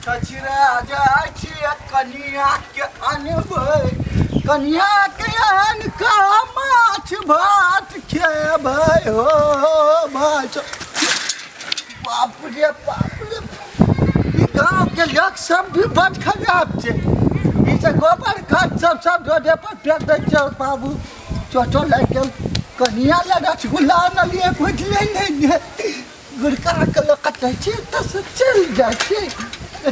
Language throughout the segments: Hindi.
ससुरा जाय छियै कनिया के अनबै कनिया के आन का माछ भात खेबै हो भात बाप रे ई गाँव के लोग सब भी बड़ खराब छै ई से गोबर खाद सब रोडे पर फेंक दै छै बाबू चोचो लागि गेल कनिया लगा झूला न लिए बुझले नहीं गुड़का के लोग कटै छै तऽ से चलि जाइ छै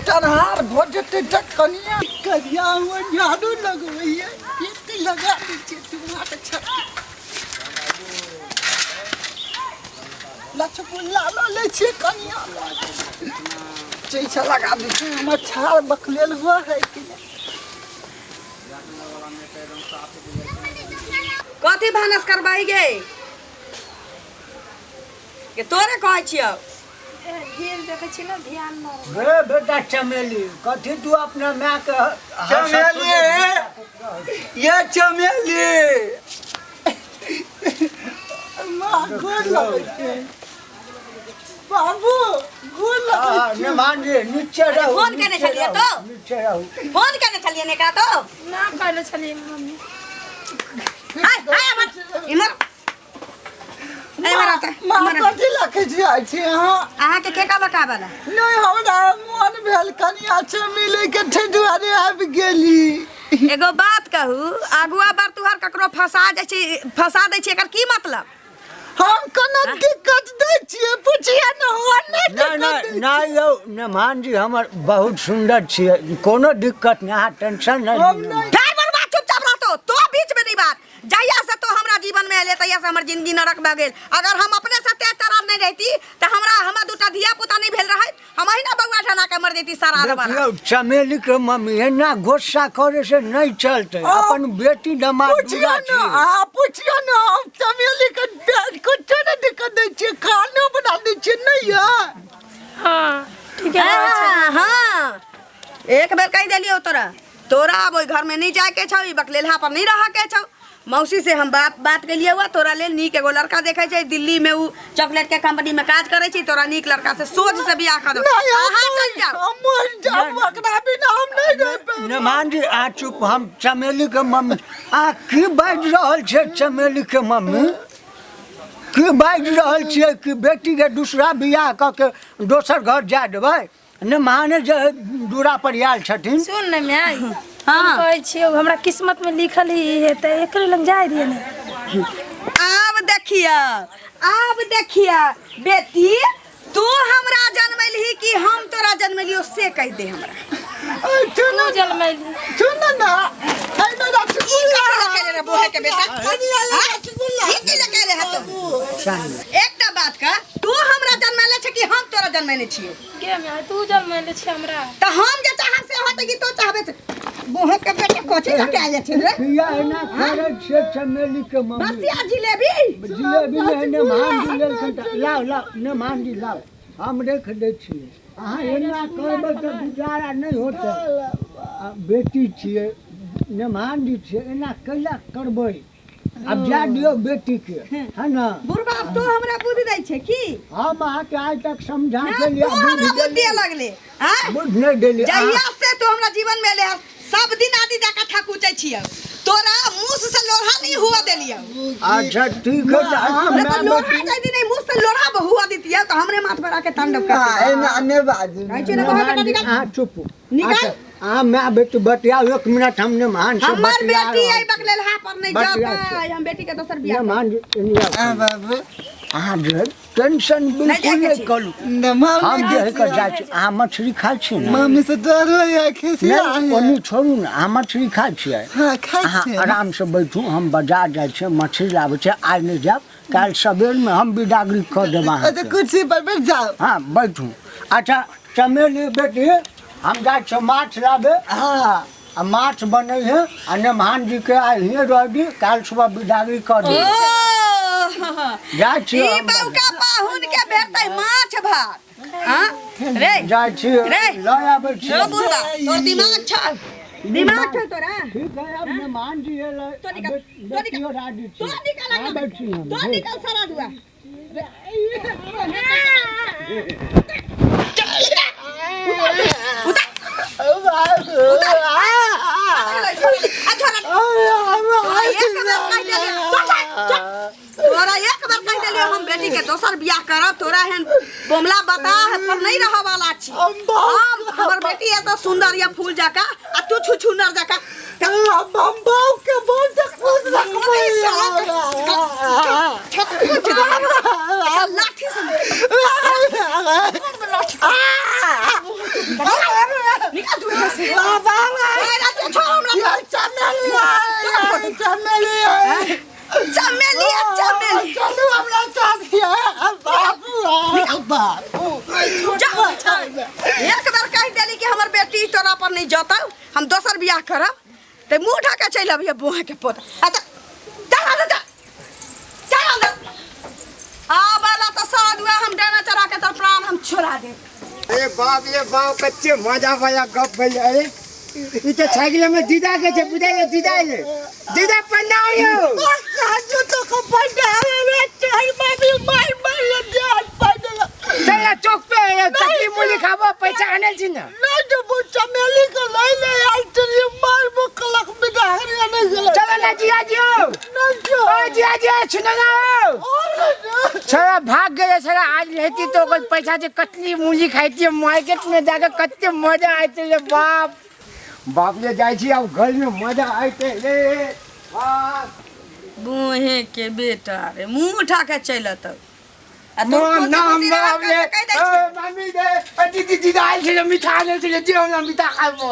तनहार भऽ जेतै तऽ कनिया कनिया हुआ झाड़ू लगबैया एक लगा दै छै तुम्हारे छत लचपुल्ला ले छै कनिया चैसा लगा दै छै हमर छाड़ बकलेल हुआ है कि कथी भानस करबाई गे के तोरे कहै छियौ ढेर देखै छी ना ध्यान न रे बेटा चमेली कथी तू अपना माँ के चमेली ये चमेली माँ गोर लगै छै बाबू गोर लगै छै मेहमान जी नीचे रहो फोन केने छलियै तो नीचे रहो फोन केने छलियै ने का तो ना कहले छली मम्मी हाय हाय मत इमर माँ कथी लखै छी अहाँ के केका बकाबला नहीं हमरा मन भेल कनिया चमेली के ठेडुआरे आबि गेली एगो बात कहू अगुआ बार तुहार ककरो फंसा दै छी एकर की मतलब हम कोनो दिक्कत दै छियै पूछिए न हुआ नहीं नहीं यौ मेहमान जी हमर बहुत सुंदर छियै कोनो दिक्कत नहीं अहाँ टेंशन नहीं काय बर्बाद चुपचाप रहतो तो बीच में नहीं बात जहिया से तो हमरा जीवन में आले तहिया से हमर जिंदगी नरक भ गेल अगर हम अपने से तेज तरार नहीं रहती तो हमरा दूटा धिया पुता नहीं भेल रहे हम ही ना बउआ ढना के मर जेती सारा देखियो चमेली के मम्मी एना गुस्सा करे से नहीं चलते अपन बेटी दमाद पूछिए न पूछिए न चमेली के कुछ नहीं दिक्कत दै छियै खाना बना दै छियै नहीं है हां ठीक है हां एक बेर कह देलियो तोरा अब ओइ घर में नहीं जाए के छौ ई बकलेलहा पर नहीं रह के छौ मौसी से हम बात के लिए हुआ तोरा ले नीक एगो लड़का देखे छै दिल्ली में उ चॉकलेट के कंपनी में काज करे छी तोरा नीक लड़का से सोच से बियाह कर दो अहाँ चल जाओ मर जाओ ओकरा बिना हम नहीं रह पाएब मेहमान जी आ चुप हम चमेली के मम्मी आ की बाज रहल छै चमेली के मम्मी की बाज रहल छियै कि बेटी के दूसरा बियाह क के दोसर घर जा देबै ने माने जे दूरा पर आयल छथिन सुन न मैं हां कहै छियै हमरा किस्मत में लिखल ही है त एकरे लग जाय दिए ना अब देखिया बेटी तू हमरा जन्मैलही कि हम तोरा जन्मैलियो से कह दे हमरा तू जन्मैली सुन ना एकटा बात का तू हमरा जन्मैले छ कि हम तोरा जन्मैले छियो के मैं तू जन्मैले छ हमरा त हम जे चाहब से होत कि तू चाहबे बोहे के बेटा कोची लगे आले छ रे बियाह एना करे छै चमेली के मम्मी बसिया जिलेबी ने मान जी लेल लाओ ने मान जी लाओ हम देख दै छियै अहाँ एना करबै तऽ गुजारा नहीं होतै बेटी छियै ने मान जी छियै एना कैला करबै अब जा दियो बेटी के है ना बुढ़बा तो हमरा बुद्धि दै छै की हम अहाँ के आज तक समझा के लिया बुद्धि लगले हां बुझ नहीं देली जहिया से तू हमरा जीवन में ले सब दिन आदि जाका ठाकुचै छियै तोरा मुंह से लोढ़ा नहीं हुआ देलियो अच्छा ठीक है हम लोढ़ा जाय दिन मुंह से लोढ़ा हुआ दितिया तो हमरे माथ पर आके तांडव कर एना ने बाजू कहै छै ना बेटा हां चुप निकाल हां मैं बेटी बतिया 1 मिनट हमने मान से हमर बतिया बेटी आई बकलेलहा पर नहीं जाता हम बेटी के दोसर बियाह मान जी बाबू अहाँ जे टेंशन बिल्कुल नहीं करू हम जे कर जाय छी अहाँ मछली खाय छी ना मम्मी से डर होय खिसी ओनी छोड़ू ना अहाँ मछली खाय छियै हां खाय अहाँ छी आराम से बैठू हम बाजार जाय छी मछली लाबै छी आज नहीं जाब काल सबेर में हम बिदागरी कर देब अहाँ अच्छा कुर्सी पर बैठ जाओ हाँ बैठू अच्छा चमेली बेटी हम जाय छी माछ लाबे हां आ माछ बनै है आ मेहमान जी के आइ ही रह दी काल सुबह बिदागरी कर दी जाय छी ई बौका पाहुन के भेटै माछ भात हां रे जाय छी रे लय आबै छी रो बुढ़वा तोर दिमाग छ दिमाग छ तोरा ठीक है अब मेहमान जी है तो निकल राजी तो निकल तो निकल सारा दुआ उतार दोसर बियाह करब तोरा हन बोमला बता है पर नहीं रह वाला छी हम हमर बेटी है तो सुंदर या फूल जाका आ तू छुछुनर जाका बम्बाऊ के बोल से खुद लाठी से निकाल दूर से चमेली चलो हमरा साथ एक बार कह देली कि हमर बेटी तोरा पर नहीं जाता हम दोसर बियाह करब ते मुंह उठा के चल अबिए बोहे के पोता अच्छा चल जा चल अंदर आ वाला तो साधुआ हम डाना चरा के तो प्राण हम छोड़ा दे अरे बाप रे बाप कच्चे मजा वाला गप भइल अरे ई तो साइकिल में दीदा के छे बुझाइए दीदा पन्नाओ साजो तो को पड़ावे रे चाय बाबी मार ले जान पड़ल चला चौक पे कच्ची मूली खाबो पैसा आने छी ना नहीं तो वो चमेली को ले आई तेरी मार वो कलक बिगाड़ आने चला चलो ना जिया जियो नहीं ओ जिया सुनो ना सारा भाग गए सारा आज लेती तो कोई पैसा से कतली मूली खाई मार्केट में जाकर कच्चे मजा आते रे बाप ले जाई छी अब घर में मजा आते रे बूहे के बेटा रे मुंह उठा के चलत नाम रे मम्मी दे दीदी आई छे मिठा ले छे जे हम मिठा खाबो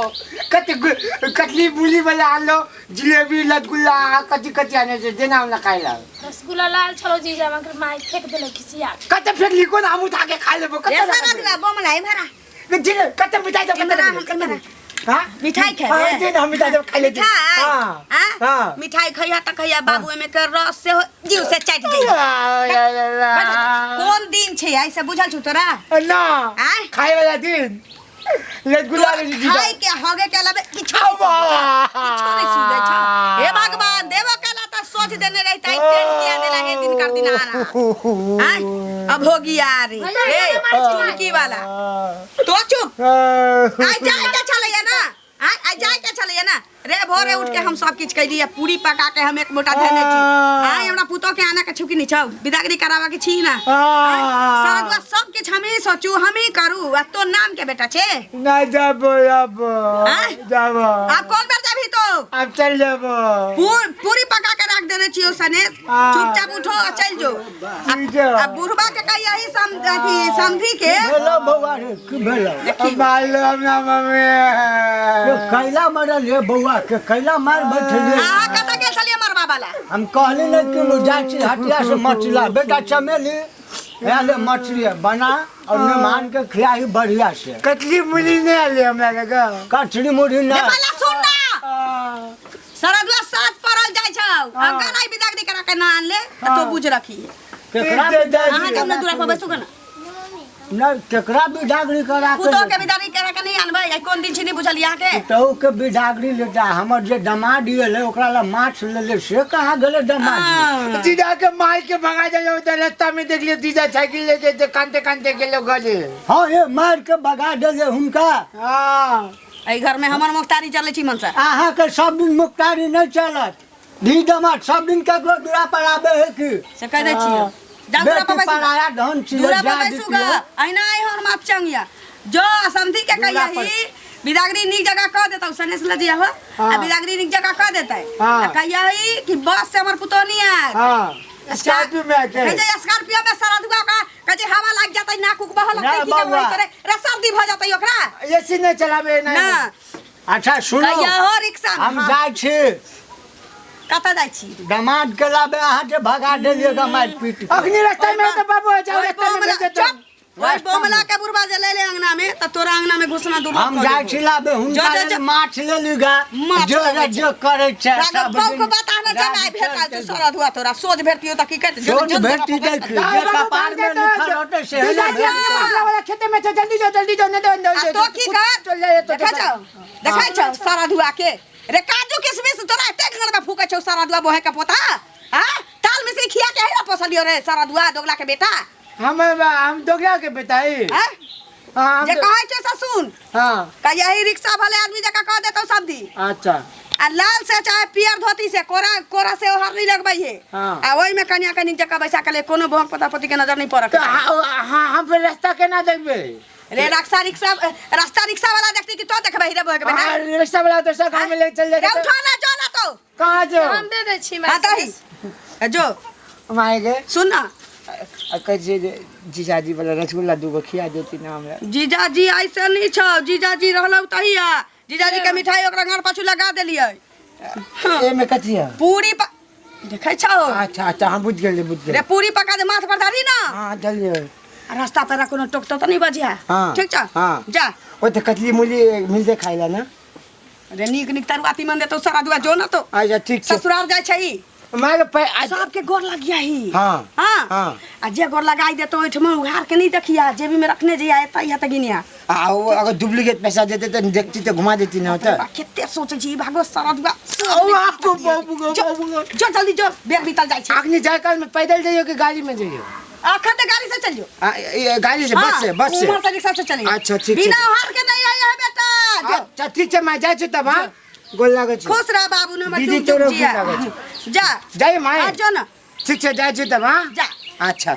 कतली मूली वाला आलो जिलेबी रसगुल्ला कच्ची आने से देना हम खाइला रसगुल्ला लाल छलो जीजा मगर माई फेंक देले खिसिया कते फेंकली कोन हम उठा के खा लेबो ये सारा दिला बोमलाई भरा जिले कते मिठाई तो कते हां मिठाई खाए हां जे हम मिठाई तो खा लेते हां मिठाई खइया त खइया बाबू में के रस से जीव से चाट गई कौन दिन छे ऐसे बुझल छु तोरा ना खाए वाला दिन रसगुल्ला ले दीदी खाए के होगे के लबे किछो नहीं सुझे छ हे भगवान देवो कला त सोच देने रहता है टेंट किया देला हे दिन कर दिन आना हां अब हो गया रे ए चुनकी वाला तो चुप आई जाए के चले ना आई जाए के चले ना रे भोरे उठ के हम सब किछ कह दिया पूरी पका के हम एक मोटा धने छी आई हमरा पुतो के आना के छुकी नहीं छौ बिदागरी करावा के छी ना सारा सब किछ हमें सोचू हम ही करू आ तो नाम के बेटा छे ना जाबो अब जाबो आप कौन बेर जाबी तो अब चल जाबो पूरी पका के रख देने छियो सने चुपचाप उठो और चल जो अब बुढ़वा के कही यही समझी के भेलो बौआ रे की भेलो मालूम ना मम्मी कैला मरल रे बौआ के कैला मार बैठले हां कत के चलिए मरवा वाला हम कहले न कि जाची हटिया से मछला बेटा चमेली याले मछली बना और मेहमान के खिलाई बढ़िया से कतली मूली ने आले हमरा लगा कचड़ी मुड़ी ना भला सुन ना सरदवा साथ परल जाय छौ अगर नहीं बिदागरी करा के ना आनले तो बुझ रखी केकरा हां हमने दूरा पर बैसू ना ना केकरा बिदागरी करा के पुतो के बिदागरी करा के नहीं आनबे आई कोन दिन छी नहीं बुझल या के तो के बिदागरी लेता हमर जे दमाद दिले ओकरा ला माछ लेले से कहां गेले दमाद दीदा के माई के भगा जाओ तो रास्ता में देख लियो दीदा साइकिल लेके कांते गेलो गले हां ये मार के भगा देले हुनका हां आई घर में हमर मुख्तारी चले छी मनसा आहा के सब दिन मुख्तारी नहीं चलत दी दमाद सब दिन के दूरा पर आबे है कि से कह दे छियो दूरा पर बैसू पराया धन छी दूरा पर बैसूगा आइना आई हर माप चंगिया जो समझी के कहिया ही बिदागरी नीक जगह कह देता सने से लजिया हो आ बिदागरी नीक जगह कह देता है कहिया ही कि बस से हमर पुतो नहीं आ हां स्कॉर्पियो में आके कहे स्कॉर्पियो में सरदुआ का कहे हवा लग जाता नाक उक बह लगता की करे करे रे सर्दी भ जाता ओकरा एसी नहीं चलावे ना अच्छा सुनो कहिया हो रिक्शा हम जाय छी कत जाय छी दमाद के लाबे अहाँ के भगा देलिए दमाद पीट अग्नि रास्ता में तो बाबू जाओ रास्ता में चुप ओए बोमला के बुरबा जे ले अंगना में त तोरा अंगना में घुसना दूर हम जाय छी लाबे हुनका माछ ले लिगा जो करे छै सब को बता ना जमाय भेटा तू सारा धुआ तोरा सोच भेटियो त की करत सोच भेटी दे जे कपार में लिखल होते से वाला खेते में जल्दी जाओ न तो की कर देखा छौ सारा धुआ के रे काजू किसमिस तोरा एते घर में फूके छौ सारा धुआ बोहे के पोता हां ताल में से खिया के हेला पोसलियो रे सारा धुआ दोगला के बेटा हम दोगला के बेटा है हां जे कहै छै से सुन हां का यही रिक्शा वाले आदमी जका कह देतौ सब दी अच्छा आ लाल से चाहे पियर धोती से कोरा कोरा से ओहर नहीं लगबै है आ ओइ में कन्या कनी जका बैसा के कोनो भोग पता पति के नजर नहीं पड़त। हां हम पे रास्ता केना देखबे रे रास्ता रिक्शा वाला देखती कि तो देखबै रे भोग बेटा। रिक्शा वाला तो सब काम में ले चल जाए। उठा ना जो ना तो कहां जो हम दे दे छी हां ताही जो मायगे सुन ना कैसे जीजाजी वाला रसगुल्ला दूगो खिया देती ना हमरा। जीजाजी ऐसे नहीं छौ, जीजाजी रहलौ तहिया जीजाजी के मिठाई ओकरा घर पाछू लगा देलियै। ए में कथि है पूरी देखै छौ। अच्छा अच्छा हम बुझ गेल रे पूरी पका दे माथ पर धारी ना। हां चलिए रास्ता पर कोनो टोकतो तो नहीं बजिया। ठीक छ जा ओ त कतली मूली मिलते खाइला ना। रे नीक नीक तरुआती मन दे तो सारा दुआ जो ना तो। अच्छा ठीक छै ससुराल जाय छै मारे पे सब के गोर लगिया ही। हां हां आ जे गोर लगाई दे तो ओठम उघार के नहीं देखिया जेबी में रखने जइया एता या त गिनिया। आ अगर डुप्लीकेट पैसा देते तो देखती तो घुमा देती ना होता। केते सोचे छी भागो सारा दुआ। ओ आपको बाबू जो जल्दी जो बेर बीतल जाय छै। आखनी जाय काल में पैदल जाइयो कि गाड़ी में जाइयो। आखन ते गाड़ी से चलियो। ये गाड़ी से बस से उमर से रिक्शा से चलियो। अच्छा ठीक बिना हार के नहीं आया है बेटा। अच्छा ठीक छै मैं जाय छी तब। हां गोल लागे छी खुश रह बाबू न दीदी तोरो गोल लागे छी। जा जाय माय आ जो ना ठीक छै जाय छी तब। हां जा अच्छा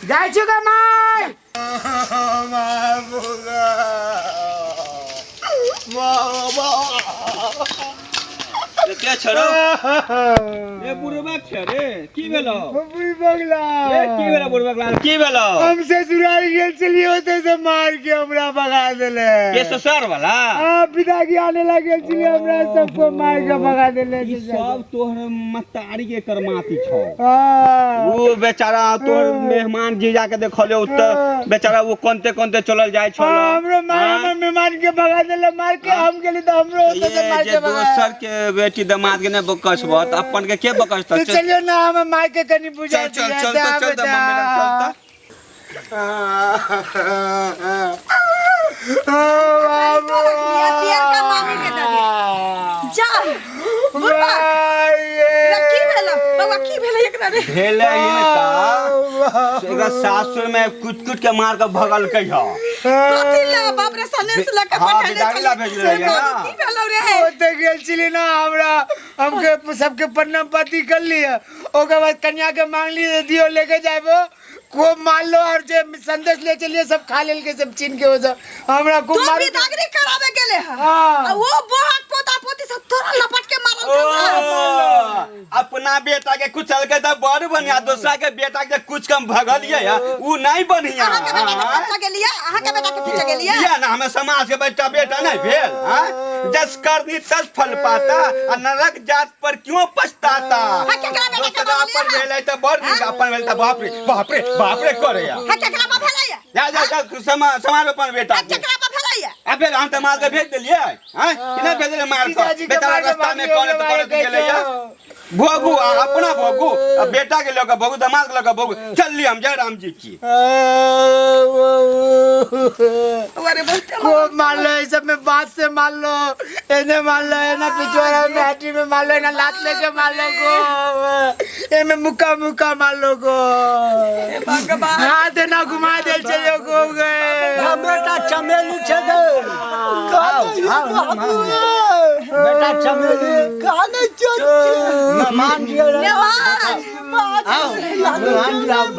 जाय छी ग माय क्या छरो ए बुरबक छ रे की भेलो बुई बगला ए की भेलो बुरबक लाल की भेलो हम ससुराल गेल छलिए ओते से मार के हमरा भगा देले। ये ससुर वाला हां पिताजी आने लगे छलिए हमरा सबको मार के भगा देले। ई सब तोहर मतारी के करमाती छौ। हां वो बेचारा तोहर मेहमान जी जाके देखले उत बेचारा वो कोनते कोनते चलल जाय छलो। हमरो मार मेहमान के भगा देले मार के हम गेली तो हमरो ओते से मार के भगा। दोसर के बेटी दमाद के ने बकसबो त अपन के बकसत तो चलियो ना हम मार के कनी बुझा चल चल चल चल मम्मी लग चलता। पियर का मामी के दे जा बुरबा की भेला बाबा की भेला एकरा रे भेले इनका एगा सासुर में कुट-कुट के मार के भगल कई ह कथि ला बाप रे सनेस ला के पठाले बिदागला भेज रहे ना की भेला रे ओते गेल छली ना हमरा हमके सबके प्रणाम पाती कर लिया ओके बाद कन्या के मांग लिए दियो लेके जाबो को मान लो और जे संदेश ले चलिए सब खा लेल के सब छीन के हो जा हमरा को तो मार भी दागरी करावे गेले है। हां वो बोहत पोता पोती सब तोरा लपट के मारल। अपना बेटा के कुचल के त बड़ बढ़िया दूसरा के बेटा के कुछ कम भगलिए उ नहीं बढ़िया। अहाँ के बेटा के पीछे गेलिए अहाँ के बेटा के पीछे गेलिए या ना हमें समाज के बेटा बेटा नहीं भेल। हां जस करनी तस फल पाता और नरक जात पर क्यों पछताता। दूसरा पर भेले त बड़ निक अपन भेल त बाप रे करे या केकरा पर भेलैया जा समाज अपन बेटा केकरा पर भेलैया अबे हम त मार के भेज देलिए। हां कि भेज देले मार के बेटा रास्ता में कोने तो कोने गेले या भोगू अपना भोगू बेटा के लोग भोगू दामाद के लोग भोगू चल ली हम जय राम जी की। अरे बहुत को मार लो ये सब में बात से मार लो इन्हें मार लो ना पिछवाड़ा में हाथी में मार लो ना लात लेके मार लो को ये में मुक्का मुक्का मार लो को भगवान हाथ ना घुमा दे चलो को गए बेटा चमेली छे दे बेटा चमेली काने चोट मेहमान जी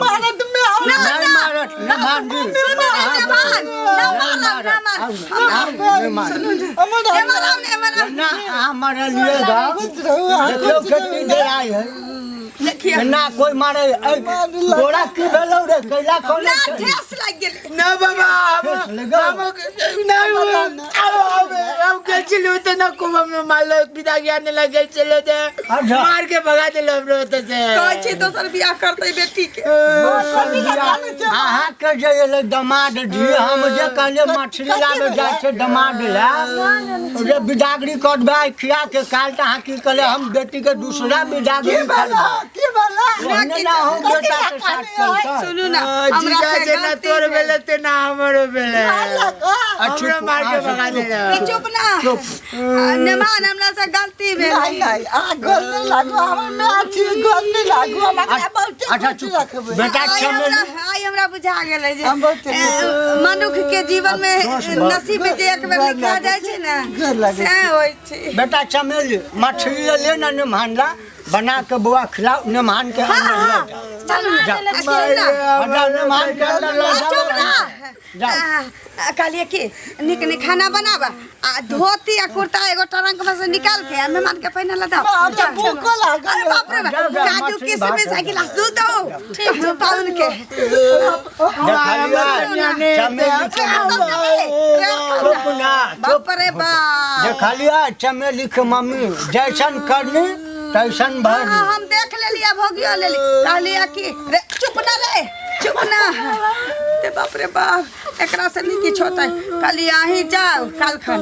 भारत में नहीं मारत मेहमान जी ना हमारे लिए देखो खेती दे आई है ना कोई मारे घोड़ा की भेलो रे कैला कोन ना ठेस लाग गेल ना बाबा हम के चलो तो ना को हम मार लो पिता ज्ञान लगे चले दे मार के भगा दे लो हमरो तो से कहै छी दोसर बियाह करतै बेटी के हां के जे दमाद जी हम जे कहले मछली लाबे जाय छे दमाद ला जे बिदागरी कटबा खिया के काल त हां की कहले हम बेटी के दूसरा बिदागरी करबा की बोला ना हम बेटा के साथ चलता सुनु ना हमरा से ना तोर बेले ते ना हमरो बेले हमरा मार के भगा दे चुप ना नमान हमरा से गलती भेल नहीं आ गोल नहीं लागो हमर में अच्छी गोल नहीं लागो हमरा बहुत अच्छा चुप बेटा चमेली आई हमरा बुझा गेलै जे मनुष्य के जीवन में नसीब में जे एक बेर लिखा जाय छै ना गोर लागै से होय छै। बेटा चमेली मछली ले ना निमहान ला बना के बुआ खिलाओ निमहान के अंदर ले जा। चल ना जा। जा निमहान के अंदर ले चुप जा। ना कहलिए कि निक निक खाना बनाबा आ धोती आ कुर्ता एगो ट्रंक में से निकाल के आ मेहमान के पहने ला दाओ। बाप रे, भूख लागल। अरे बाप रे बाप, काजू किशमिश आ गिलास दूध दो ठीक पाउन के चमेली के चुप ना बाप रे बाप। देखा लिया चमेली के मम्मी जैसन करनी तैसन भर हाँ, हम देख ले लिया भोगियो ले ली कहलिया कि रे चुप ना रे चुप ना ते बाप रे बाप एकरा से नहीं किछ होता कहली आही जाओ काल खन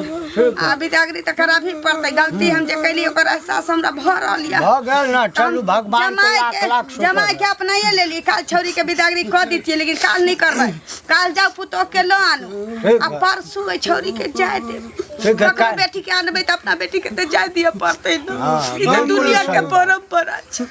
अभी जागरी त खराब ही पड़ते गलती हम जे कैली ओकर एहसास हमरा भ रहल या भ गेल ना चलू भगवान के लाख लाख शुक्र जमाई के अपनाइए ले ली काल छौरी के बिदागरी क दीतिए लेकिन काल नहीं करबै काल जाओ पुतो के लो आनू आ परसू ए छौरी के जाय दे ठीक है, अपना बेटी के आनबै त अपना बेटी के त जाय दिए पड़ते न ई त दुनिया के परंपरा छै।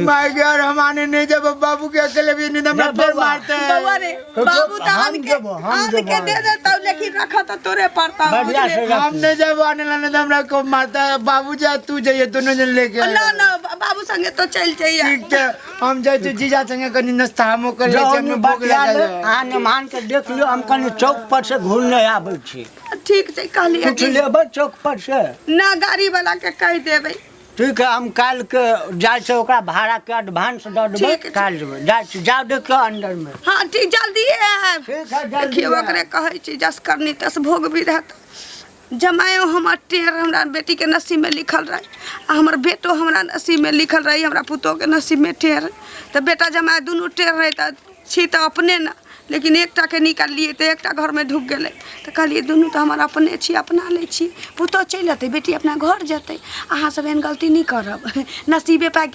माय गॉड हमारे नहीं जब बाबू के अकेले भी नहीं हमरा फिर मारते हैं। बाबा रे बाबू त आन के दे दे तब लेकिन रखा त तोरे पड़ता बढ़िया से रख। हमने जब आने लाने तो हमरा को मारता है बाबू जा तू जाइए दोनों जन लेके आए। ना ना बाबू संगे तो चल जाइए ठीक है हम जाए तो जीजा संगे कनी नाश्ता हमो कर ले जाओ हमने ने भूख बतिया ले लगा आ निमहान के देख लियो हम कनी चौक पर से घूरने आबै छी ठीक छै कहलिए कुछ लेबै चौक पर से ना गाड़ी वाला के कह देबै ठीक है हम काल के जाय से ओकरा भाड़ा के एडवांस दे देबै ठीक है। काल जेबै जाय छी जाओ देखियो अंदर में हाँ ठीक जल्दी है ठीक है जल्दी देखियो ओकरे कहै छी जस करनी तस भोग विधाता जमायो हमर टेर हमरा बेटी के नसीब में लिखल रहे आ हमर बेटो हमरा नसीब में लिखल रही हमरा पुतो के नसीब में टेर तो बेटा जमाय दुनू टेर रहे त छी त अपने ना लेकिन एकटा के निकालिए तो एकटा घर में ढुक गेलै तो कहलिए दुनू तो हमार अपने छी अपना ले छी पुतो चलि अतै बेटी अपना घर जेतै अहाँ सब एहन गलती नहीं करब नसीबे पाइ के